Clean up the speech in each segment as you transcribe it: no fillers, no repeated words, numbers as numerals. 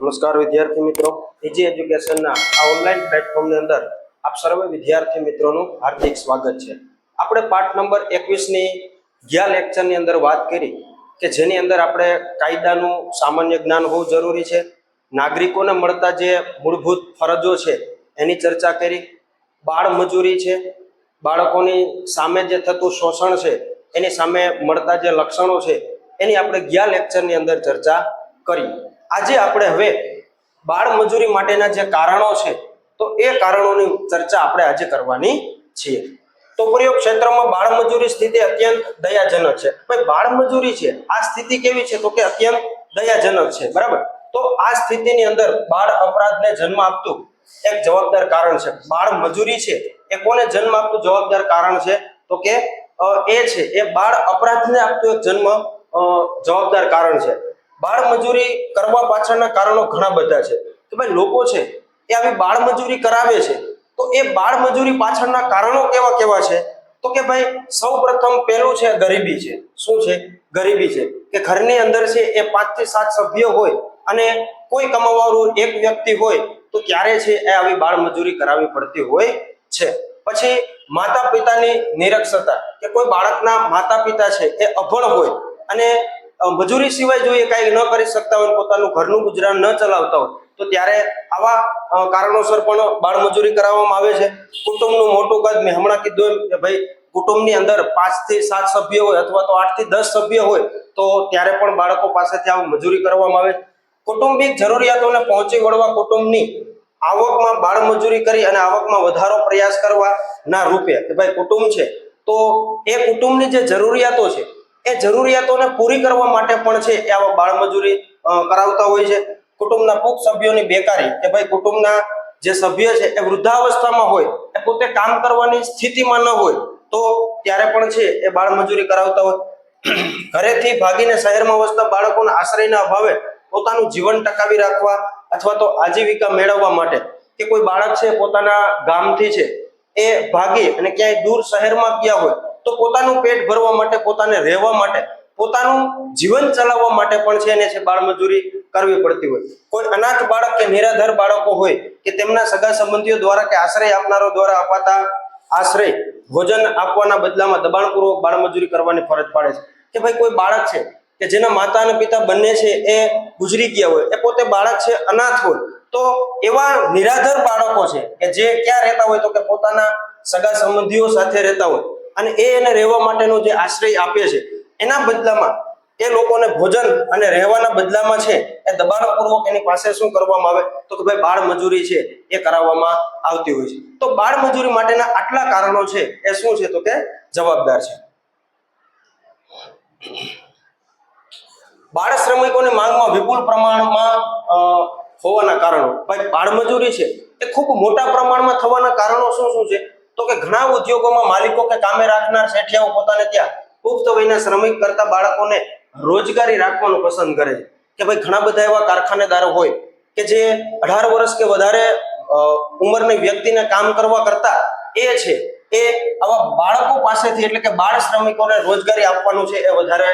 નમસ્કાર વિદ્યાર્થી મિત્રો, ઇજી એજ્યુકેશનના આ ઓનલાઈન પ્લેટફોર્મની અંદર આપ સર્વે વિદ્યાર્થી મિત્રોનું હાર્દિક સ્વાગત છે। આપણે પાઠ નંબર 21ની ગયા લેક્ચરની અંદર વાત કરી કે જેની અંદર આપણે કાયદાનું સામાન્ય જ્ઞાન હોવું જરૂરી છે, નાગરિકોને મળતા જે મૂળભૂત ફરજો છે એની ચર્ચા કરી, બાળ મજૂરી છે, બાળકોની સામે જે થતું શોષણ છે એની સામે મળતા જે લક્ષણો છે એની આપણે ગયા લેક્ચરની અંદર ચર્ચા કરી। આજે આપણે હવે બાળ મજૂરી માટેના જે કારણો છે તો એ કારણોની ચર્ચા આપણે આજે કરવાની છીએ। તો પ્રયોગ ક્ષેત્રમાં બાળ મજૂરી સ્થિતિ અત્યંત દયાજનક છે। ભાઈ બાળ મજૂરી છે આ સ્થિતિ કેવી છે તો કે અત્યંત દયાજનક છે, બરાબર। તો આ સ્થિતિની અંદર બાળ અપરાધને જન્મ આપતું એક જવાબદાર કારણ છે। બાળ મજૂરી છે એ કોને જન્મ આપતું જવાબદાર કારણ છે તો કે એ બાળ અપરાધને આપતું એક જવાબદાર કારણ છે। બાળ મજૂરી કરવા પાછળના કારણો ઘણા બધા છે કે ભાઈ લોકો છે એ આવી બાળ મજૂરી કરાવે છે તો એ બાળ મજૂરી પાછળના કારણો કેવા કેવા છે તો કે ભાઈ સૌપ્રથમ પહેલું છે ગરીબી છે। શું છે? ગરીબી છે કે ઘરની અંદર છે એ 5 થી 7 સભ્યો હોય અને કોઈ કમાવાવાળું એક વ્યક્તિ હોય તો ત્યારે છે એ આવી બાળ મજૂરી કરાવવી પડતી હોય છે। પછી માતા પિતાની નિરક્ષરતા કે કોઈ બાળકના માતા પિતા છે એ અભણ હોય અને મજૂરી સિવાય જો એ કાંઈ ન કરી શકતા હોય, પોતાનું ઘરનું ગુજરાન ન ચલાવતા હોય તો ત્યારે આવા કારણોસર પણ બાળ મજૂરી કરાવવામાં આવે છે। કુટુંબનું મોટું કદ, મેં હમણાં કીધું એમ કે ભાઈ કુટુંબની અંદર 5 થી 7 સભ્યો હોય અથવા તો 8 થી 10 સભ્યો હોય તો ત્યારે પણ બાળકો પાસેથી આવું મજૂરી કરવામાં આવે। કુટુંબિક જરૂરિયાતોને પહોંચી વળવા કુટુંબની આવકમાં બાળ મજૂરી કરી અને આવકમાં વધારો પ્રયાસ કરવા ના રૂપે કે ભાઈ કુટુંબ છે તો એ કુટુંબની જે જરૂરિયાતો છે એ જરૂરિયાતોને પૂરી કરવા માટે પણ છે એ આવા બાળ મજૂરી કરાવતા હોય છે। કુટુંબના પુખ્ત સભ્યોની બેકારી કે ભાઈ કુટુંબના જે સભ્ય છે એ વૃદ્ધાવસ્થામાં હોય, એ પોતે કામ કરવાની સ્થિતિમાં ન હોય તો ત્યારે પણ છે એ બાળ મજૂરી કરાવતા હોય। ઘરેથી ભાગીને શહેરમાં વસતા બાળકોના આશ્રયના અભાવે પોતાનું જીવન ટકાવી રાખવા અથવા તો આજીવિકા મેળવવા માટે કે કોઈ બાળક છે પોતાના ગામથી છે એ ભાગી અને ક્યાંય દૂર શહેરમાં ગયા હોય તો પોતાનું પેટ ભરવા માટે, પોતાને રહેવા માટે, પોતાનું જીવન ચલાવવા માટે પણ છે એને છે બાળ મજૂરી કરવી પડતી હોય। કોઈ અનાથ બાળક કે નિરાધાર બાળકો હોય કે તેમના સગા સંબંધીઓ દ્વારા કે આશ્રય આપનારો દ્વારા અપાતા આશ્રય ભોજન આપવાના બદલામાં દબાણપૂર્વક બાળ મજૂરી કરવાની ફરજ પાડે છે કે ભાઈ કોઈ બાળક છે કે જેના માતા અને પિતા બંને છે એ ગુજરી ગયા હોય, એ પોતે બાળક છે અનાથ હોય તો એવા નિરાધાર બાળકો છે કે જે ક્યાં રહેતા હોય તો કે પોતાના સગા સંબંધીઓ સાથે રહેતા હોય અને એને રહેવા માટેનો જે આશ્રય આપે છે એના બદલામાં એ લોકોને ભોજન અને રહેવાના બદલામાં છે એ દબાણપૂર્વક એની પાસે શું કરવામાં આવે તો કે ભાઈ બાળ મજૂરી છે એ કરાવવામાં આવતી હોય છે। તો બાળ મજૂરી માટેના આટલા કારણો છે એ શું છે તો કે જવાબદાર છે। બાળ શ્રમિકોની માંગમાં વિપુલ પ્રમાણમાં હોવાના કારણો, ભાઈ બાળ મજૂરી છે એ ખૂબ મોટા પ્રમાણમાં થવાના કારણો શું શું છે તો કે ઘણા ઉદ્યોગોમાં માલિકો કે કામે રાખનાર શેઠિયાઓ પોતાને ત્યાં પુખ્ત વયના શ્રમિક કરતા બાળકોને રોજગારી રાખવાનું પસંદ કરે છે કે ભાઈ ઘણા બધા એવા કારખાનેદારો હોય કે જે 18 વર્ષ કે વધારે ઉંમરની વ્યક્તિને કામ કરવા કરતા એ આવા બાળકો પાસેથી એટલે કે બાળ શ્રમિકોને રોજગારી આપવાનું છે એ વધારે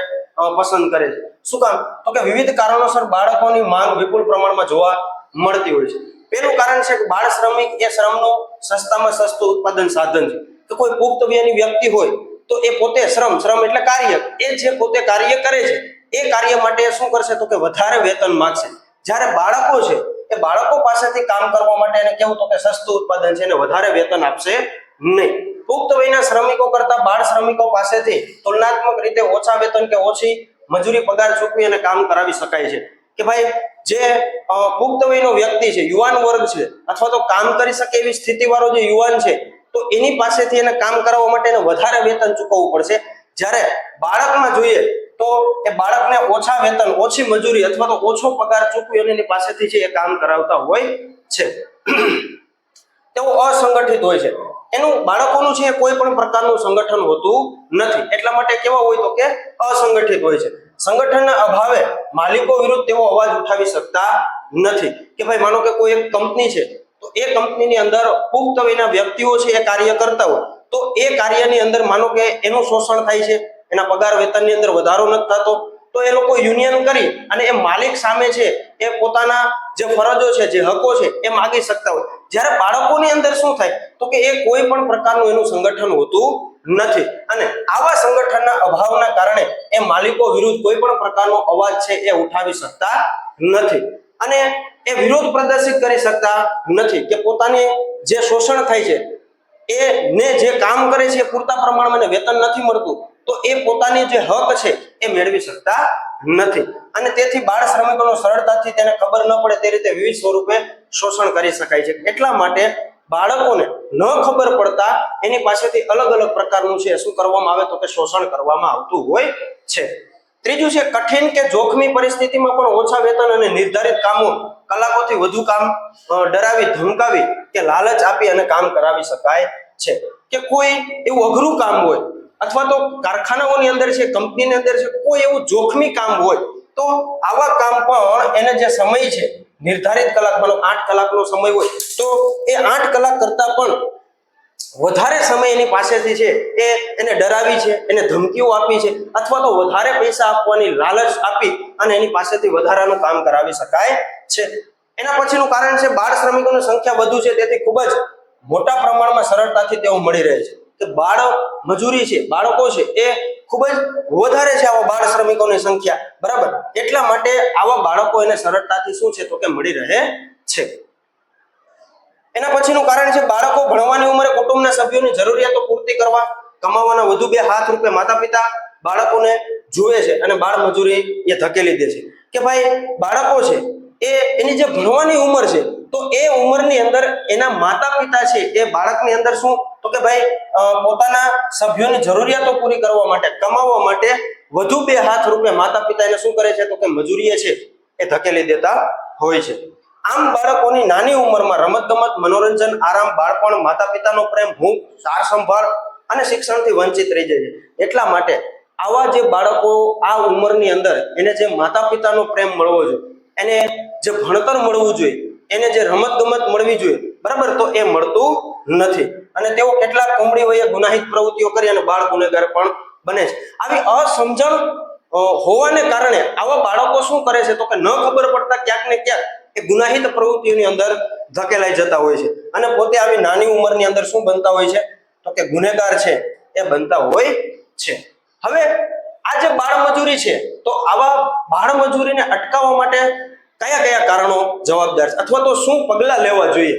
પસંદ કરે છે। શું કામ તો કે વિવિધ કારણોસર બાળકોની માંગ વિપુલ પ્રમાણમાં જોવા મળતી હોય છે। પહેલું કારણ છે કે બાળ શ્રમિક એ શ્રમનું સસ્તામાં સસ્તું ઉત્પાદન સાધન છે કે કોઈ પુખ્ત વયની વ્યક્તિ હોય તો એ પોતે શ્રમ એટલે કાર્ય, એ જે પોતે કાર્ય કરે છે એ કાર્ય માટે શું કરશે તો કે વધારે વેતન માંગશે। જ્યારે બાળકો છે એ બાળકો પાસેથી કામ કરવા માટે એને કેવું તો કે સસ્તું ઉત્પાદન છે એને વધારે વેતન આપશે નહીં। પુખ્ત વયના શ્રમિકો કરતા બાળ શ્રમિકો પાસેથી તુલનાત્મક રીતે ઓછા વેતન કે ઓછી મજૂરી પગાર ચૂકવી અને કામ કરાવી શકાય છે કે ભાઈ જે પુખ્ત વયનો વ્યક્તિ છે, યુવાન વર્ગ છે અથવા તો કામ કરી શકે એવી સ્થિતિવાળો જે યુવાન છે તો એની પાસેથી એને કામ કરાવવા માટે એને વધારે વેતન ચૂકવવું પડશે। જ્યારે બાળકમાં જોઈએ તો એ બાળકને ઓછા વેતન, ઓછી મજૂરી અથવા તો ઓછો પગાર ચૂકવી અને એની પાસેથી છે એ કામ કરાવતા હોય છે। તેઓ અસંગઠિત હોય છે, એનું બાળકોનું છે કોઈ પણ પ્રકારનું સંગઠન હોતું નથી, એટલા માટે કેવા હોય તો કે અસંગઠિત હોય છે। સંગઠનના અભાવે માલિકો વિરુદ્ધ તેઓ અવાજ ઉઠાવી શકતા નથી કે ભાઈ માનો કે કોઈ એક કંપની છે તો એ કંપનીની અંદર પુખ્ત વયના વ્યક્તિઓ છે એ કાર્ય કરતા હોય તો એ કાર્યની અંદર માનો કે એનું શોષણ થાય છે, એના પગાર વેતનની અંદર વધારો નથી થતો તો એ લોકો યુનિયન કરી અને એ માલિક સામે છે એ પોતાના જે ફરજો છે, જે હકો છે એ માગી શકતા હોય. જ્યારે બાળકોની અંદર શું થાય તો કે એ કોઈ પણ પ્રકારનું એનું સંગઠન હોતું નથી અને આવા સંગઠનના અભાવના કારણે એ માલિકો વિરુદ્ધ કોઈ પણ પ્રકારનો અવાજ છે એ ઉઠાવી શકતા નથી અને એ વિરોધ પ્રદર્શિત કરી શકતા નથી કે પોતાને જે શોષણ થાય છે એ ને જે કામ કરે છે એ પૂરતા પ્રમાણમાં વેતન નથી મળતું તો એ પોતાની જે હક છે એ મેળવી શકતા નથી અને તેથી બાળ શ્રમિકોનો સરળતાથી તેને ખબર ન પડે તે રીતે વિવિધ સ્વરૂપે શોષણ કરી શકાય છે. એટલા માટે બાળકોને ન ખબર પડતા એની પાસેથી અલગ અલગ પ્રકારનું છે શું કરવામાં આવે તો કે શોષણ કરવામાં આવતું હોય છે. ત્રીજું છે કઠિન કે જોખમી પરિસ્થિતિમાં પણ ઓછા વેતન અને નિર્ધારિત કામો કલાકોથી વધુ કામ ડરાવી, ધમકાવી કે લાલચ આપી અને કામ કરાવી શકાય છે. કે કોઈ એવું અઘરું કામ હોય અથવા તો કારખાનાઓની અંદર છે, કંપનીની અંદર છે, કોઈ એવું જોખમી કામ હોય તો આવા કામ પણ એને જે સમય છે નિર્ધારિત કલાક, મતલબ 8 કલાકનો સમય હોય તો એ 8 કલાક કરતા પણ વધારે સમય એની પાસેથી છે એ એને ડરાવી છે, એને ધમકીઓ આપી છે અથવા તો વધારે પૈસા આપવાની લાલચ આપી અને એની પાસેથી વધારાનું કામ કરાવી શકાય છે. એના પછીનું કારણ છે બાળ શ્રમિકોની સંખ્યા વધુ છે તેથી ખૂબ જ મોટા પ્રમાણમાં સરળતાથી તેઓ મળી રહે છે. કે બાળ મજૂરી છે, બાળકો છે એ ખૂબ જ વધારે છે આવા બાળ શ્રમિકોની સંખ્યા, બરાબર. એટલા માટે આવા બાળકો એને સરળતાથી શું છે તો કે મળી રહે છે. એના પછીનું કારણ છે બાળકો ભણવાની ઉંમરે કુટુંબના સભ્યોની જરૂરિયાતો પૂર્તિ કરવા કમાવાના વધુ 2 હાથ રૂપે માતા પિતા બાળકોને જુએ છે અને બાળ મજૂરી એ ધકેલી દે છે. કે ભાઈ બાળકો છે એ એની જે ભણવાની ઉંમર છે તો એ ઉંમરની અંદર એના માતા પિતા છે એ બાળકની અંદર શું તો કે ભાઈ પોતાના સભ્યોની જરૂરિયાતો પૂરી કરવા માટે, કમાવા માટે વધુ 2 હાથ રૂપે માતા પિતા એને શું કરે છે તો કે મજૂરીએ છે એ ધકેલી દેતા હોય છે. આમ બાળકોની નાની ઉંમરમાં રમતગમત, મનોરંજન, આરામ, બાળપણ, માતા પિતાનો પ્રેમ, હૂંફ, સાર સંભાળ અને શિક્ષણથી વંચિત રહી જાય છે. એટલા માટે આવા જે બાળકો આ ઉંમરની અંદર એને જે માતા પિતાનો પ્રેમ મળવો જોઈએ, એને જે ભણતર મળવું જોઈએ, એને જે રમતગમત મળવી જોઈએ, બરાબર, તો એ મળતું નથી અને તેઓ કેટલાક કુમળી વયે ગુનાહિત પ્રવૃત્તિઓ કરી અને બાળ ગુનેગાર પણ બને છે. આવી અસમજણ હોવાને કારણે આવા બાળકો શું કરે છે તો કે ન ખબર પડતા ક્યાંક ને ક્યાંક એ ગુનાહિત પ્રવૃત્તિઓની અંદર ધકેલાઈ જતા હોય છે અને પોતે આવી નાની ઉંમરની અંદર શું બનતા હોય છે તો કે ગુનેગાર છે એ બનતા હોય છે. હવે આ જે બાળ મજૂરી છે તો આવા બાળ મજૂરીને અટકાવવા માટે કયા કયા કારણો જવાબદાર છે અથવા તો શું પગલાં લેવા જોઈએ?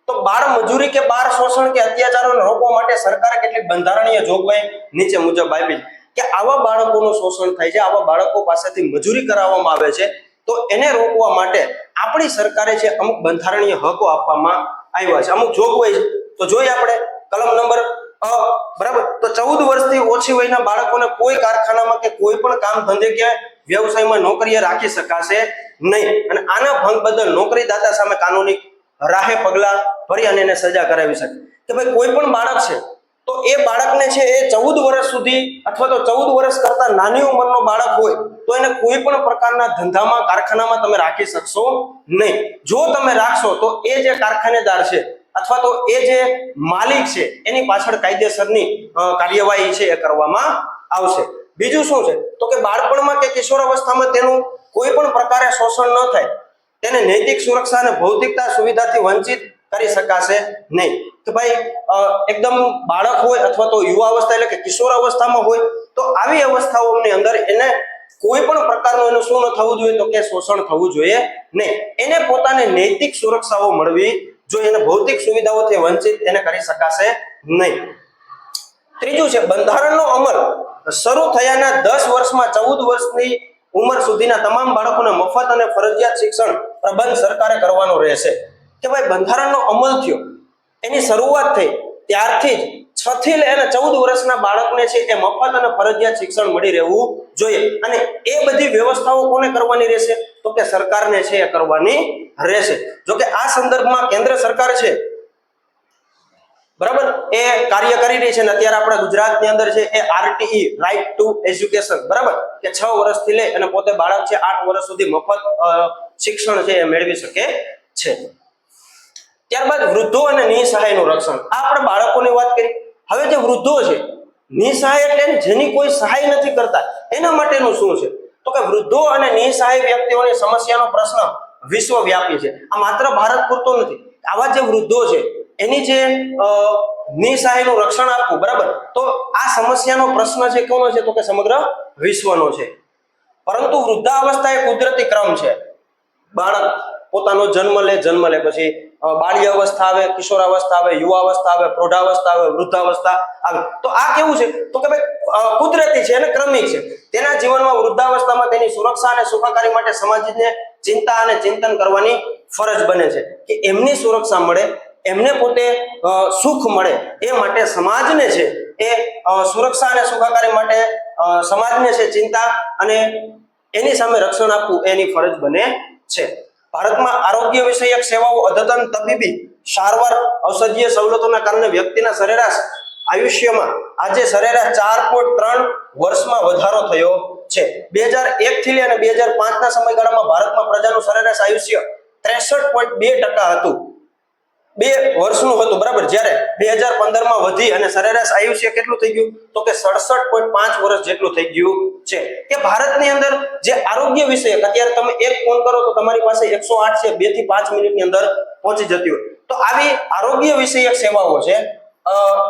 તો બાળ મજૂરી કે બાળ શોષણ કે અત્યાચારોને રોકવા માટે સરકારે કેટલીક બંધારણીય જોગવાઈ નીચે મુજબ આપી છે કે આવા બાળકોનું શોષણ થાય છે, આવા બાળકો પાસેથી મજૂરી કરાવવામાં આવે છે તો એને રોકવા માટે આપણી સરકારે છે અમુક બંધારણીય હકો આપવામાં આવ્યા છે, અમુક જોગવાઈ છે. તો જોઈએ આપણે કલમ નંબર બરાબર, તો 14 વર્ષથી ઓછી વયના બાળકોને કોઈ કારખાનામાં કે કોઈ પણ કામ ધંધે કે વ્યવસાયમાં નોકરીએ રાખી શકાશે નહીં અને આના ભંગ બદલ નોકરીદાતા સામે કાનૂની રાહે પગલાં ભરી અને એને સજા કરાવી શકે. કે ભાઈ કોઈ પણ બાળક છે તો એ બાળકને છે એ 14 વર્ષ સુધી અથવા તો 14 વર્ષ કરતા નાની ઉંમરનો બાળક હોય તો એને કોઈ પણ પ્રકારના ધંધામાં, કારખાનામાં તમે રાખી શકશો નહીં. જો તમે રાખશો તો એ જે કારખાનેદાર છે અથવા તો એ જે માલિક છે એની પાછળ કાયદેસરની કાર્યવાહી છે એ કરવામાં આવશે. બીજું શું છે તો કે બાળપણમાં કે કિશોર અવસ્થામાં તેનું કોઈ પણ પ્રકારે શોષણ ન થાય, તેને નૈતિક સુરક્ષા અને ભૌતિકતા સુવિધાથી વંચિત કરી શકાશે નહીં. કે ભાઈ એકદમ બાળક હોય અથવા તો યુવા અવસ્થા એટલે કે કિશોર અવસ્થામાં હોય તો આવી અવસ્થાઓની અંદર એને કોઈ પણ પ્રકારનું એનું શું ન થવું જોઈએ તો કે શોષણ થવું જોઈએ નહીં. એને પોતાને નૈતિક સુરક્ષાઓ મળવી જોઈએ, એને ભૌતિક સુવિધાઓથી વંચિત એને કરી શકાશે નહીં. ત્રીજું છે બંધારણનો અમલ શરૂ થયાના 10 વર્ષમાં 14 વર્ષની ઉંમર સુધીના તમામ બાળકોને મફત અને ફરજિયાત શિક્ષણ પ્રબંધ સરકારે કરવાનો રહેશે. કે ભાઈ બંધારણનો અમલ થયો, એની શરૂઆત થઈ ત્યારથી જ 6 થી લઈને 14 વર્ષના બાળકને છે એ મફત અને ફરજિયાત શિક્ષણ મળી રહેવું જોઈએ અને એ બધી વ્યવસ્થાઓ કોને કરવાની રહેશે તો કે સરકારને છે એ કરવાની રહેશે. જો કે આ સંદર્ભમાં કેન્દ્ર સરકાર છે બરાબર એ કાર્ય કરી રહી છે અને અત્યારે આપણા ગુજરાતની અંદર છે એ RTE રાઈટ ટુ એજ્યુકેશન, બરાબર, કે 6 વર્ષથી લઈ અને પોતે બાળક છે 8 વર્ષ સુધી મફત શિક્ષણ છે એ મેળવી શકે છે. ત્યારબાદ વૃદ્ધો અને નિસહાયનું રક્ષણ. આ આપણે બાળકોની વાત કરી. હવે જે વૃદ્ધો છે, નિસહાય એટલે જેની કોઈ સહાય નથી કરતા, એના માટેનું શું છે તો કે વૃદ્ધો અને નિસહાય વ્યક્તિઓની સમસ્યાનો પ્રશ્ન વિશ્વવ્યાપી છે. આ માત્ર ભારત પૂરતો નથી. આવા જે વૃદ્ધો છે એની જે નિસહાયનું રક્ષણ આપવું, બરાબર, તો આ સમસ્યાનો પ્રશ્ન છે કોનો છે? તો કે સમગ્ર વિશ્વનો છે. પરંતુ વૃદ્ધાવસ્થા એ કુદરતી ક્રમ છે. બાળક પોતાનો જન્મ લે પછી બાલ્ય અવસ્થા આવે, કિશોરાવસ્થા આવે, યુવાવસ્થા આવે, પ્રૌઢાવસ્થા આવે, વૃદ્ધાવસ્થા આવે. તો આ કેવું છે? તો કે ભાઈ કુદરતી છે અને ક્રમિક છે. તેના જીવનમાં વૃદ્ધાવસ્થામાં તેની સુરક્ષા અને સુખાકારી માટે સમાજને ચિંતા અને ચિંતન કરવાની ફરજ બને છે કે એમની સુરક્ષા મળે, એમને પોતે સુખ મળે, એ માટે સમાજને છે એ સુરક્ષા અને સુખાકારી માટે સમાજને છે ચિંતા અને એની સામે રક્ષણ આપવું એની ફરજ બને છે. ભારતમાં આરોગ્ય વિષયક સેવાઓ, અદ્યતન તબીબી સારવાર, ઔષધીય સવલતોના કારણે વ્યક્તિના સરેરાશ આયુષ્યમાં આજે સરેરાશ 4.3 વર્ષમાં વધારો થયો છે. 2001 થી અને 2005 ના સમયગાળામાં ભારતમાં પ્રજાનું સરેરાશ આયુષ્ય 63.2% હતું. 2 વર્ષનું હતું, બરાબર. જ્યારે 2015 માં વધી અને સરેરાશ આયુષ્ય કેટલું થઈ ગયું? તો કે 67.5 વર્ષ જેટલું થઈ ગયું છે. કે ભારતની અંદર જે આરોગ્ય વિષયક, અત્યારે તમે એક ફોન કરો તો તમારી પાસે 108 છે 2 થી 5 મિનિટની અંદર પહોંચી જતી હોય. તો આવી આરોગ્ય વિષયક સેવાઓ છે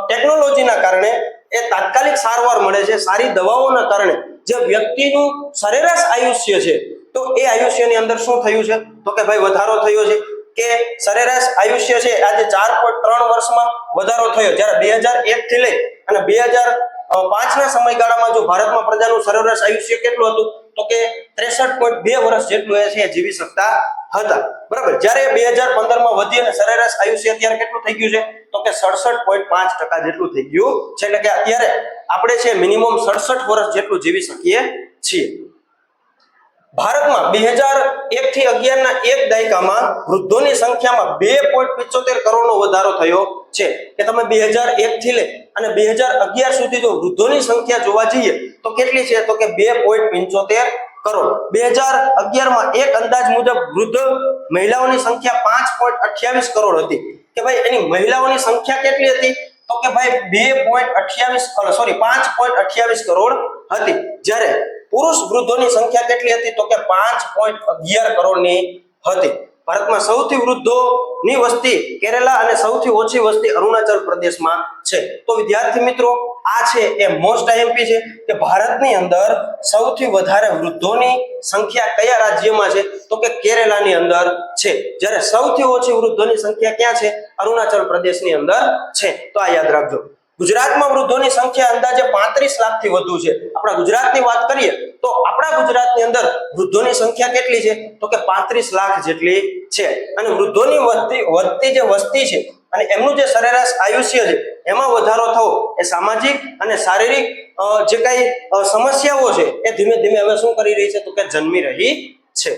ટેકનોલોજીના કારણે એ તાત્કાલિક સારવાર મળે છે. સારી દવાઓના કારણે જે વ્યક્તિનું સરેરાશ આયુષ્ય છે તો એ આયુષ્યની અંદર શું થયું છે? તો કે ભાઈ વધારો થયો છે. કે સરેરાશ આયુષ્ય છે આજે 4.3 વર્ષમાં વધારો થયો. જ્યારે 2001 થી લઈ અને 2005 ના સમયગાળામાં જો ભારતમાં પ્રજાનું સરેરાશ આયુષ્ય કેટલું હતું? તો કે 63.2 વર્ષ જેટલું એ છે જીવી શકતા હતા, બરાબર. જ્યારે 2015 માં વધી અને સરેરાશ આયુષ્ય અત્યારે કેટલું થઈ ગયું છે? તો કે 67.5% જેટલું થઈ ગયું છે. એટલે કે અત્યારે આપણે છે મિનિમમ 67 વર્ષ જેટલું જીવી શકીએ છીએ. ભારતમાં 2001 થી 11 ના એક દાયકામાં વૃદ્ધોની સંખ્યામાં 2.75 કરોડનો વધારો થયો છે. કે તમે 2001 થી લઈ અને 2011 સુધી જો વૃદ્ધોની સંખ્યા જોવા જઈએ તો કેટલી છે? તો કે 2.75 કરોડ. 2011 માં એક અંદાજ મુજબ વૃદ્ધ મહિલાઓની સંખ્યા 5.28 કરોડ હતી. કે ભાઈ એની મહિલાઓની સંખ્યા કેટલી હતી? તો કે ભાઈ 5.28 કરોડ હતી. જ્યારે પુરુષ વૃદ્ધોની સંખ્યા કેટલી હતી? તો કે 5.11 કરોડની હતી. ભારતમાં સૌથી વૃદ્ધોની વસ્તી કેરલા અને સૌથી ઓછી વસ્તી અરુણાચલ પ્રદેશમાં છે. તો વિદ્યાર્થી મિત્રો, આ છે એ મોસ્ટ આઈએમપી છે કે ભારતની અંદર સૌથી વધારે વૃદ્ધોની સંખ્યા કયા રાજ્યમાં છે? તો કે કેરલાની અંદર છે. જ્યારે સૌથી ઓછી વૃદ્ધોની સંખ્યા ક્યાં છે? અરુણાચલ પ્રદેશની અંદર છે. તો આ યાદ રાખજો. ગુજરાતમાં વૃદ્ધોની સંખ્યા અંદાજે 35 લાખથી વધુ છે. આપણા ગુજરાતની વાત કરીએ તો આપણા ગુજરાતની અંદર વૃદ્ધોની સંખ્યા કેટલી છે? તો કે 35 લાખ જેટલી છે. અને વૃદ્ધોની વધતી જે વસ્તી છે અને એમનું જે સરેરાશ આયુષ્ય છે એમાં વધારો થવો એ સામાજિક અને શારીરિક જે કઈ સમસ્યાઓ છે એ ધીમે ધીમે હવે શું કરી રહી છે? તો કે જન્મી રહી છે,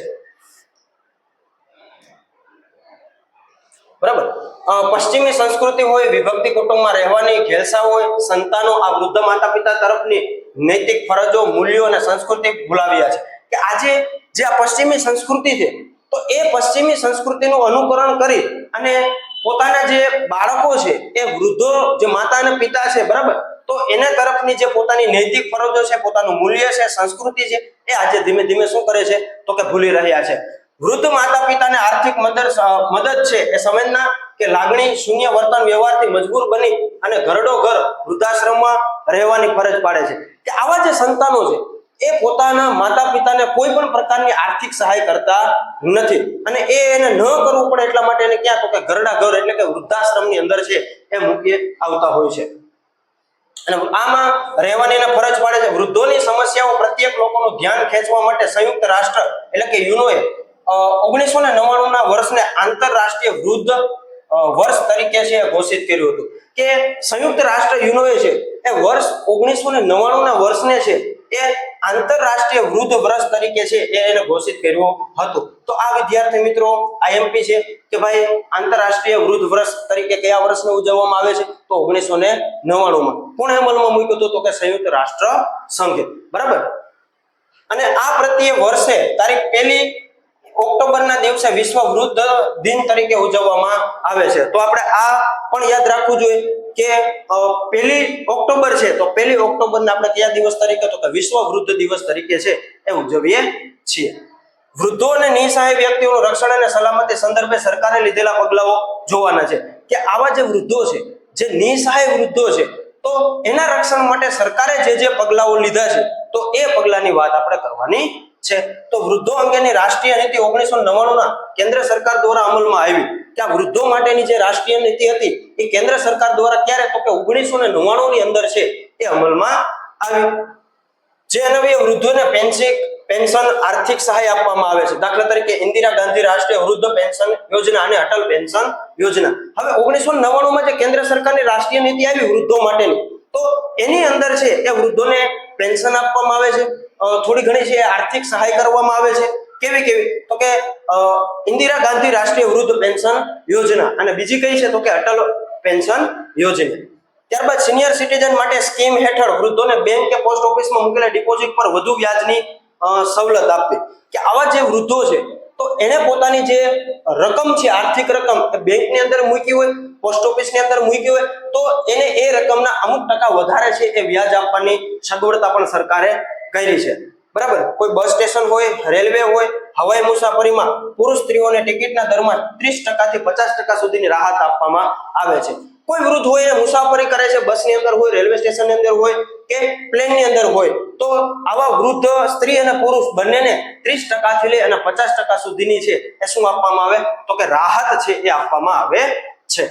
બરાબર. પશ્ચિમી સંસ્કૃતિ હોય, વિભક્તિ કુટુંબમાં રહેવાની ઘેલસા હોય, સંતાનો આ વૃદ્ધ માતા પિતા તરફની નૈતિક ફરજો, મૂલ્યો અને સંસ્કૃતિ ભૂલાવ્યા છે. કે આજે જે આ પશ્ચિમી સંસ્કૃતિ છે તો એ પશ્ચિમી સંસ્કૃતિનું અનુકરણ કરી અને પોતાના જે બાળકો છે એ વૃદ્ધો જે માતા અને પિતા છે, બરાબર, તો એના તરફની જે પોતાની નૈતિક ફરજો છે, પોતાનું મૂલ્ય છે, સંસ્કૃતિ છે, એ આજે ધીમે ધીમે શું કરે છે? તો કે ભૂલી રહ્યા છે. વૃદ્ધ માતા પિતાને આર્થિક મદદ છે એ સંવેદના કે લાગણી શૂન્ય વર્તન વ્યવહારથી મજબૂર બની અને ઘરડો ઘર વૃદ્ધાશ્રમમાં રહેવાની ફરજ પાડે છે. કે આવા જે સંતાનો છે એ પોતાના માતા પિતાને કોઈ પણ પ્રકારની આર્થિક સહાય કરતા નથી અને એને ન કરવું પડે એટલા માટે એને ક્યાં? તો કે ઘરડા ઘર એટલે કે વૃદ્ધાશ્રમની અંદર છે એ મૂકી આવતા હોય છે અને આમાં રહેવાની એને ફરજ પાડે છે. વૃદ્ધોની સમસ્યાઓ પ્રત્યેક લોકોનું ધ્યાન ખેંચવા માટે સંયુક્ત રાષ્ટ્ર એટલે કે યુનોએ 1999 ના વર્ષને આંતરરાષ્ટ્રીય વૃદ્ધ વર્ષ તરીકે છે ઘોષિત કર્યું હતું. કે સંયુક્ત રાષ્ટ્ર યુનોએ છે એ વર્ષ 1999 ના વર્ષને છે એ આંતરરાષ્ટ્રીય વૃદ્ધ વર્ષ તરીકે છે એને ઘોષિત કર્યું હતું. તો આ વિદ્યાર્થી મિત્રો આઈએમપી છે કે ભાઈ આંતરરાષ્ટ્રીય વૃદ્ધ વર્ષ તરીકે કયા વર્ષને ઉજવવામાં આવે છે? તો 1999 માં. કોણે અમલમાં મૂક્યું હતું? તો કે સંયુક્ત રાષ્ટ્ર સંઘે, બરાબર. અને આ પ્રત્યે વર્ષે તારીખ 1 ઓક્ટોબરના દિવસે વિશ્વ વૃદ્ધ દિન તરીકે ઉજવવામાં આવે છે. તો આપણે આ પણ યાદ રાખવું જોઈએ કે 1 ઓક્ટોબર છે, તો 1 ઓક્ટોબરને આપણે કયા દિવસ તરીકે, તો કે વિશ્વ વૃદ્ધ દિવસ તરીકે છે એ ઉજવીએ છીએ. વૃદ્ધો અને નિસહાય વ્યક્તિઓનું રક્ષણ અને સલામતી સંદર્ભે સરકારે લીધેલા પગલાઓ જોવાના છે કે આવા જે વૃદ્ધો છે, જે નિસહાય વૃદ્ધો છે, તો એના રક્ષણ માટે સરકારે જે પગલાઓ લીધા છે, તો એ પગલાની વાત આપણે કરવાની છે. તો વૃદ્ધો અંગેની રાષ્ટ્રીય નીતિ 1999 ના કેન્દ્ર સરકાર દ્વારા અમલમાં આવી. કે આ વૃદ્ધો માટેની જે રાષ્ટ્રીય નીતિ હતી એ કેન્દ્ર સરકાર દ્વારા ક્યારે, તો કે 1999 ની અંદર છે એ અમલમાં આવી. જે અન્વયે વૃદ્ધોને પેન્શન આર્થિક સહાય આપવામાં આવે છે. દાખલા તરીકે ઇન્દિરા ગાંધી રાષ્ટ્રીય વૃદ્ધ પેન્શન યોજના અને અટલ પેન્શન યોજના. હવે 1999 માં જે કેન્દ્ર સરકારની રાષ્ટ્રીય નીતિ આવી વૃદ્ધો માટેની, તો એની અંદર છે એ વૃદ્ધોને પેન્શન આપવામાં આવે છે, થોડી ઘણી છે આર્થિક સહાય કરવામાં આવે છે. કેવી, તો કે ઇન્દિરા ગાંધી રાષ્ટ્રીય વૃદ્ધ પેન્શન યોજના, અને બીજી કઈ છે તો કે અટલ પેન્શન યોજના. ત્યારબાદ સિનિયર સિટીઝન માટે સ્કીમ હેઠળ વૃદ્ધોને બેંક કે પોસ્ટ ઓફિસમાં મૂકેલા ડિપોઝિટ પર વધુ વ્યાજની સવલત આપવી. કે આવા જે વૃદ્ધો છે, તો એને પોતાની જે રકમ છે, આર્થિક રકમ બેંકની અંદર મૂકી હોય, પોસ્ટ ઓફિસની અંદર મૂકી હોય, તો એને એ રકમના અમુક ટકા વધારે છે એ વ્યાજ આપવાની સગવડતા પણ સરકારે કરી છે. બરાબર. કોઈ બસ સ્ટેશન હોય, રેલવે હોય, હવાઈ મુસાફરીમાં પુરુષ સ્ત્રીઓને ટિકિટના દરમાં 30% થી 50% સુધીની રાહત આપવામાં આવે છે. કોઈ વૃદ્ધ હોય એ મુસાફરી કરે છે, બસની અંદર હોય, રેલવે સ્ટેશનની અંદર હોય કે પ્લેનની અંદર હોય, તો આવા વૃદ્ધ સ્ત્રી અને પુરુષ બંનેને 30% થી લઈ અને 50% સુધીની છે એ શું આપવામાં આવે, તો કે રાહત છે એ આપવામાં આવે છે.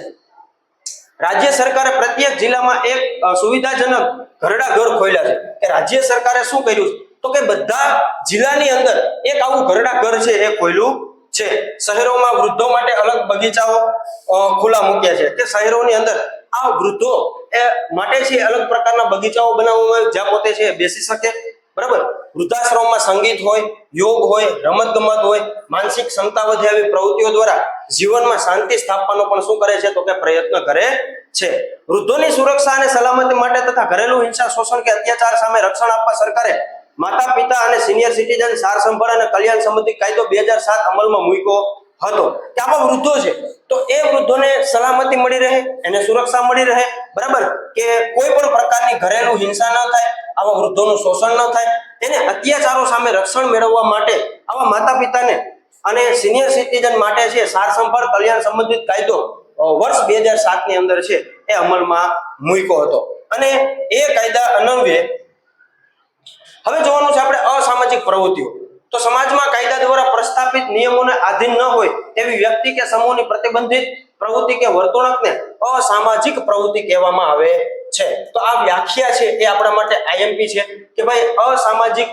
રાજ્ય સરકારે પ્રત્યેક જિલ્લામાં એક સુવિધાજનક ઘરડા ઘર ખોલ્યા છે. કે રાજ્ય સરકારે શું કર્યું છે, તો કે બધા જિલ્લાની અંદર એક આવું ઘરડા ઘર છે એ ખોલ્યું છે. શહેરોમાં વૃદ્ધો માટે અલગ બગીચાઓ ખુલ્લા મૂક્યા છે. કે શહેરોની અંદર આ વૃદ્ધો એ માટે છે અલગ પ્રકારના બગીચાઓ બનાવવામાં આવે, જ્યાં પોતે છે બેસી શકે. બરાબર. વૃદ્ધાશ્રમમાં સંગીત હોય, યોગ હોય, રમત ગમત હોય, માનસિક ક્ષમતા વધે એવી પ્રવૃત્તિઓ દ્વારા જીવનમાં શાંતિ સ્થાપવાનો પણ શું કરે છે, તો કે પ્રયત્ન કરે છે. વૃદ્ધોની સુરક્ષા અને સલામતી માટે તથા ઘરેલુ હિંસા, શોષણ કે અત્યાચાર સામે રક્ષણ આપવા સરકારે માતા પિતા અને સિનિયર સિટીઝન સાર સંભાળ અને કલ્યાણ સંબંધી કાયદો 2007 અમલમાં મૂક્યો હતો. કે આવા વૃદ્ધો છે, તો એ વૃદ્ધોને સલામતી મળી રહે, એને સુરક્ષા મળી રહે. બરાબર. કે કોઈ પણ પ્રકારની ઘરેલુ હિંસા ન થાય, આવા વૃદ્ધોનું શોષણ ન થાય, એને અત્યાચારો સામે રક્ષણ મેળવવા માટે આવા માતા પિતાને અને સિનિયર સિટીઝન માટે છે સાર સંભાળ કલ્યાણ સંબંધિત કાયદો વર્ષ 2007 ની અંદર છે એ અમલમાં મૂક્યો હતો. અને એ કાયદા અન્વયે હવે જોવાનું છે આપણે અસામાજિક પ્રવૃત્તિઓ. તો સમાજમાં કાયદા દ્વારા પ્રસ્થાપિત નિયમોને આધીન ન હોય એવી વ્યક્તિ કે સમૂહની પ્રતિબંધિત પ્રવૃત્તિ કે વર્તણૂકને અસામાજિક પ્રવૃત્તિ કહેવામાં આવે છે. તો આ વ્યાખ્યા છે એ આપણા માટે આઈએમપી છે કે ભાઈ અસામાજિક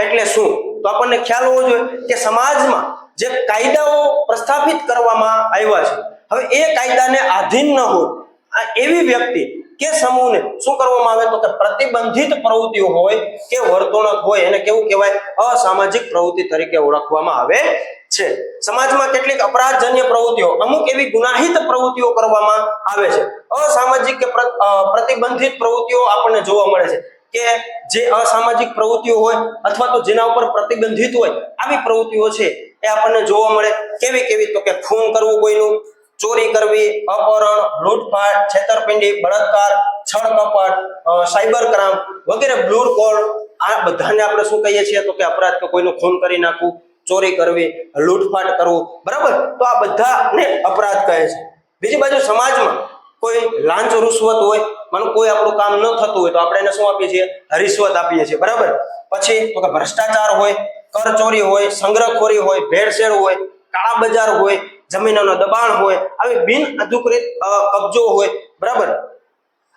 એટલે શું. તો આપણને ખ્યાલ હોવો જોઈએ કે સમાજમાં જે કાયદાઓ પ્રસ્થાપિત કરવામાં આવ્યા છે, હવે એ કાયદાને આધીન ન હોય એવી વ્યક્તિ કે સમૂહને શું કરવામાં આવે, તો કે પ્રતિબંધિત પ્રવૃત્તિઓ હોય કે વર્તણૂક હોય, એને કેવું કહેવાય, અસામાજિક પ્રવૃત્તિ તરીકે ઓળખવામાં આવે છે. સમાજમાં કેટલીક અપરાધજન્ય પ્રવૃત્તિઓ, અમુક એવી ગુનાહિત પ્રવૃત્તિઓ કરવામાં આવે છે. અસામાજિક કે પ્રતિબંધિત પ્રવૃત્તિઓ આપણને જોવા મળે છે કે જે અસામાજિક પ્રવૃત્તિઓ હોય અથવા તો જેના ઉપર પ્રતિબંધિત હોય આવી પ્રવૃત્તિઓ છે એ આપણને જોવા મળે. કેવી, તો કે ખૂન કરવું કોઈનું, ચોરી કરવી, અપહરણ, લૂંટફાટ, છેતરપિંડી, બળાત્કાર, છળ કપટ, સાયબર ક્રાઇમ વગેરે બ્લુ કોલ, આ બધાને આપણે શું કહીએ છીએ, તો કે અપરાધ. કે કોઈનું ખૂન કરી નાખવું, ચોરી કરવી, લૂંટફાટ કરવું. બરાબર. તો આ બધાને અપરાધ કહે છે. બીજી બાજુ સમાજમાં કોઈ લાંચ રૂશ્વત હોય, મને કોઈ આપણું કામ ન થતું હોય તો આપણે એને શું આપીએ છીએ, રિશ્વત આપીએ છીએ. બરાબર. પછી તો કે ભ્રષ્ટાચાર હોય, કરચોરી હોય, સંગ્રહખોરી હોય, ભેળસેળ હોય, કાળા બજાર હોય, જમીનનો દબાણ હોય, આવી બિન અધિકૃત કબજો હોય. બરાબર.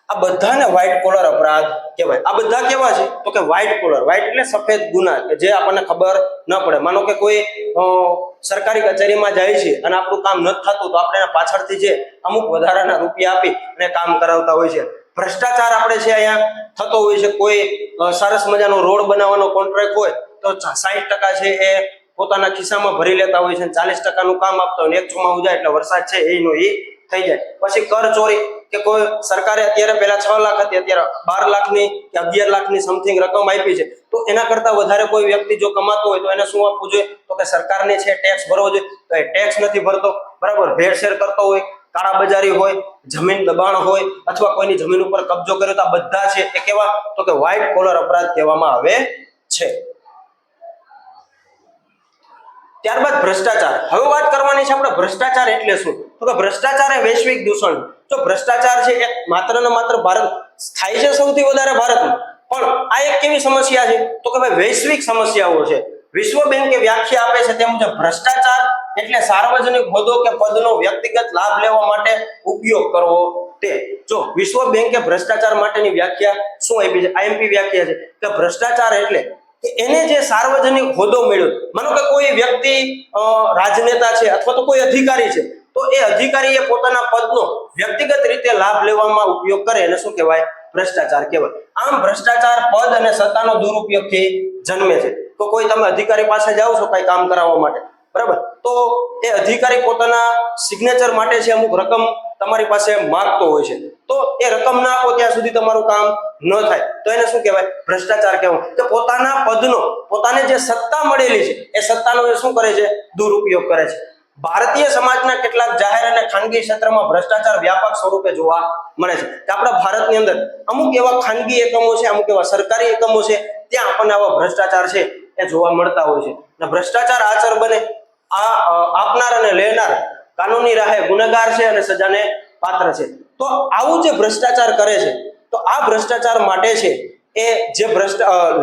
આ બધાને વ્હાઇટ કોલર અપરાધ કહેવાય. આ બધા કેવા છે, તો કે વ્હાઇટ કોલર. વ્હાઇટ એટલે સફેદ ગુના, કે જે આપણને ખબર ન પડે. માનો કે કોઈ સરકારી કચેરીમાં જાય છે અને આપણું કામ નથી થતું, તો આપણે એના પાછળથી જે અમુક વધારાના રૂપિયા આપી અને કામ કરાવતા હોય છે. ભ્રષ્ટાચાર આપણે છે અહીંયા થતો હોય છે. કોઈ સરસ મજાનો રોડ બનાવવાનો કોન્ટ્રાક્ટ હોય તો 60% છે એ પોતાના ખિસ્સામાં ભરી લેતા હોય છે, 40%નું કામ આપતા હોય, એક ચોમાસું જાય એટલે વરસાદ છે એનો એ થઈ જાય. પછી કર ચોરી, કે કોઈ સરકારે અત્યારે પહેલા 6 લાખ હતી, અત્યારે 12 લાખની કે 11 લાખની સમથિંગ રકમ આપી છે, તો એના કરતા વધારે કોઈ વ્યક્તિ જો કમાતો હોય તો એને શું આપવું જોઈએ, તો કે સરકારને છે ટેક્સ ભરવો જોઈએ. તો એ ટેક્સ નથી ભરતો. બરાબર. ભેળસેળ કરતો હોય, કાળાબજારી હોય, જમીન દબાણ હોય અથવા કોઈની જમીન ઉપર કબજો કર્યો તો આ બધા છે એ કેવા, તો કે વ્હાઇટ કોલર અપરાધ કહેવામાં આવે છે. ત્યારબાદ ભ્રષ્ટાચાર. હવે વાત કરવાની છે આપણે ભ્રષ્ટાચાર એટલે શું. તો કે ભ્રષ્ટાચાર એ વૈશ્વિક દૂષણ. જો ભ્રષ્ટાચાર છે એ માત્ર ને માત્ર ભારત થાય છે સૌથી વધારે ભારતમાં, પણ આ એક કેવી સમસ્યા છે, તો કે ભાઈ વૈશ્વિક સમસ્યાઓ છે. વિશ્વ બેંકે વ્યાખ્યા આપે છે તે મુજબ ભ્રષ્ટાચાર એટલે સાર્વજનિક હોદ્દો કે પદનો વ્યક્તિગત લાભ લેવા માટે ઉપયોગ કરવો તે. જો વિશ્વ બેંકે ભ્રષ્ટાચાર માટેની વ્યાખ્યા શું આપી છે, આઈએમપી વ્યાખ્યા છે કે ભ્રષ્ટાચાર એટલે કે એને જે સાર્વજનિક હોદ્દો મળ્યો, માનો કે કોઈ વ્યક્તિ રાજનેતા છે અથવા તો કોઈ અધિકારી છે, તો એ અધિકારીએ પોતાના પદનો વ્યક્તિગત રીતે લાભ લેવામાં ઉપયોગ કરે એને શું કહેવાય, ભ્રષ્ટાચાર કહેવાય. આમ ભ્રષ્ટાચાર પદ અને સત્તાનો દુરુપયોગથી જન્મે છે. તો કોઈ તમે અધિકારી પાસે જાઓ છો કઈ કામ કરાવવા માટે, બરાબર, તો એ અધિકારી પોતાના સિગ્નેચર માટે છે અમુક રકમ તમારી પાસે માંગતો હોય છે, તો એ રકમ ના આપો ત્યાં સુધી તમારું કામ ન થાય, તો એને શું કહેવાય, ભ્રષ્ટાચાર કહેવાય. તો પોતાના પદનો, પોતાને જે સત્તા મળેલી છે એ સત્તાનો એ શું કરે છે, દુરુપયોગ કરે છે. ભારતીય સમાજના કેટલાક જાહેર અને ખાનગી ક્ષેત્રમાં ભ્રષ્ટાચાર વ્યાપક સ્વરૂપે જોવા મળે છે. કે આપણા ભારતની અંદર અમુક એવા ખાનગી એકમો છે, અમુક એવા સરકારી એકમો છે, ત્યાં આપણને આવા ભ્રષ્ટાચાર છે એ જોવા મળતા હોય છે. અને ભ્રષ્ટાચાર આચર બને, આપનાર અને લેનાર કાનૂની રાહે ગુનેગાર છે અને સજાને પાત્ર છે. તો આવું જે ભ્રષ્ટાચાર કરે છે, તો આ ભ્રષ્ટાચાર માટે છે એ જે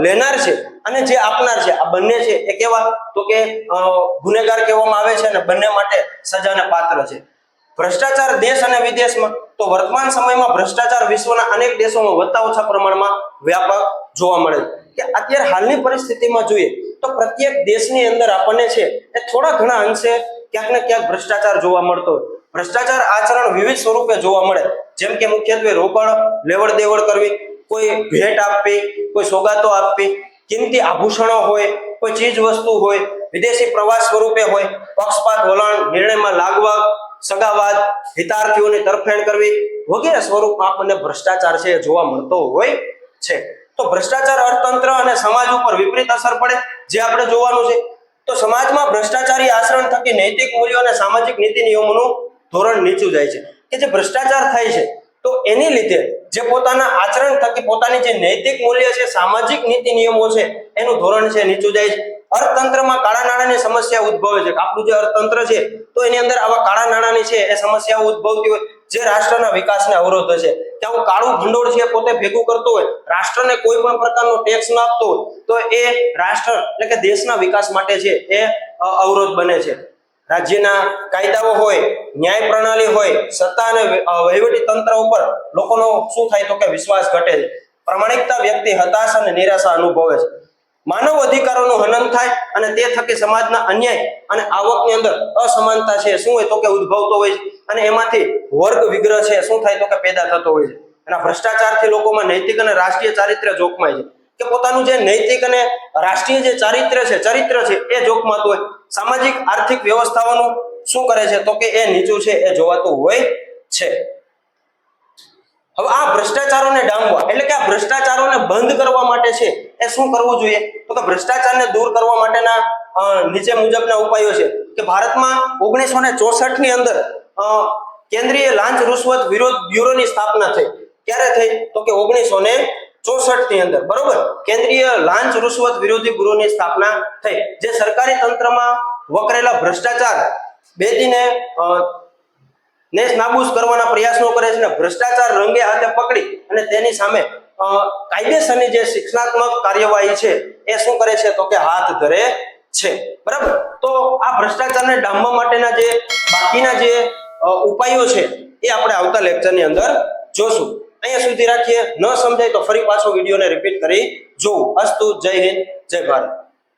લેનાર છે અને જે આપનાર છે, આ બંને છે એ કેવા, તો કે ગુનેગાર કહેવામાં આવે છે અને બંને માટે સજાને પાત્ર છે. ભ્રષ્ટાચાર દેશ અને વિદેશમાં, તો વર્તમાન સમયમાં ભ્રષ્ટાચાર વિશ્વના અનેક દેશોમાં વધતા ઓછા પ્રમાણમાં વ્યાપક જોવા મળે છે. કે અત્યારે હાલની પરિસ્થિતિમાં જોઈએ તો પ્રત્યેક દેશની અંદર આપણને છે એ થોડા ઘણા અંશે ક્યાંક ને ક્યાંક ભ્રષ્ટાચાર જોવા મળતો હોય. ભ્રષ્ટાચાર આચરણ વિવિધ સ્વરૂપે જોવા મળે, જેમ કે મુખ્યત્વે રોકડ લેવડ દેવડ કરવી, કોઈ ભેટ આપવી, કોઈ સોગાતો આપવી, કિંમતી આભૂષણો હોય, કોઈ ચીજ વસ્તુ હોય, વિદેશી પ્રવાસ સ્વરૂપે હોય, પક્ષપાત વલણ, નિર્ણયમાં લાગવા, સગાવાદ, હિતાર્થીઓની તરફેણ કરવી વગેરે સ્વરૂપમાં આપણને ભ્રષ્ટાચાર છે જોવા મળતો હોય છે. તો ભ્રષ્ટાચાર અર્થતંત્ર અને સમાજ ઉપર વિપરીત અસર પડે, જે આપણે જોવાનું છે. તો સમાજમાં ભ્રષ્ટાચારી આચરણ થકી નૈતિક મૂલ્યો અને સામાજિક નીતિ નિયમોનું ધોરણ નીચું જાય છે. કે જે ભ્રષ્ટાચાર થાય છે તો એની લીધે જે પોતાના આચરણ થકી પોતાની જે નૈતિક મૂલ્ય છે, સામાજિક નીતિ નિયમો છે, એનું ધોરણ છે નીચું જાય છે. અર્થતંત્રમાં કાળા નાણાંની સમસ્યા ઉદ્ભવે છે. આપણું જે અર્થતંત્ર છે તો એની અંદર આવા કાળા નાણાંની છે એ સમસ્યાઓ ઉદ્ભવતી હોય, જે રાષ્ટ્રના વિકાસને અવરોધે છે. કે આવું કાળું ભંડોળ છે પોતે ભેગું કરતો હોય, રાષ્ટ્રને કોઈ પણ પ્રકારનો ટેક્સ ન આપતો હોય, તો એ રાષ્ટ્ર એટલે કે દેશના વિકાસ માટે છે એ અવરોધ બને છે. રાજ્યના કાયદાઓ હોય, ન્યાય પ્રણાલી હોય, સત્તા અને વહીવટી તંત્ર ઉપર લોકોનો શું થાય, તો કે વિશ્વાસ ઘટે છે. પ્રામાણિકતા વ્યક્તિ હતાશ અને નિરાશા અનુભવે છે. માનવ અધિકારોનું હનન થાય અને તે થકી સમાજના અન્યાય અને આવકની અંદર અસમાનતા છે શું હોય, તો કે ઉદ્ભવતો હોય છે. અને એમાંથી વર્ગ વિગ્રહ છે શું થાય, તો કે પેદા થતો હોય છે. અને ભ્રષ્ટાચારથી લોકોમાં નૈતિક અને રાષ્ટ્રીય ચારિત્ર્ય જોખમાય છે. કે પોતાનું જે નૈતિક અને રાષ્ટ્રીય જે ચરિત્ર છે એ જોખમાતું હોય. સામાજિક આર્થિક વ્યવસ્થાઓનું શું કરે છે, તો કે એ નીચું છે એ જોવાતું હોય છે. હવે આ ભ્રષ્ટાચારોને ડામવા એટલે કે આ ભ્રષ્ટાચારોને બંધ કરવા માટે છે એ શું કરવું જોઈએ, તો કે ભ્રષ્ટાચારને દૂર કરવા માટેના નીચે મુજબના ઉપાયો છે. કે ભારતમાં 1964 ની અંદર કેન્દ્રીય લાંચ રૂશ્વત વિરોધ બ્યુરોની સ્થાપના થઈ. ક્યારે થઈ, તો કે 1964 ની અંદર, બરોબર, કેન્દ્રીય લાંચ રૂશ્વત વિરોધી બ્યુરોની સ્થાપના થઈ, જે સરકારી તંત્રમાં વકરેલા ભ્રષ્ટાચાર બેદીને નેસ નાબૂદ કરવાના પ્રયાસો કરે છે. ભ્રષ્ટાચાર રંગે હાથે પકડી અને તેની સામે કાયદેસરની જે શિક્ષણાત્મક કાર્યવાહી છે એ શું કરે છે, તો કે હાથ ધરે છે. બરાબર, તો આ ભ્રષ્ટાચારને ડામવા માટેના જે બાકીના જે ઉપાયો છે એ આપણે આવતા લેક્ચરની અંદર જોશું. અહીંયા સુધી રાખીએ. ન સમજાય તો ફરી પાછો વિડીયોને રિપીટ કરી જોવું. અસ્તુ. જય હિન્દ, જય ભારત.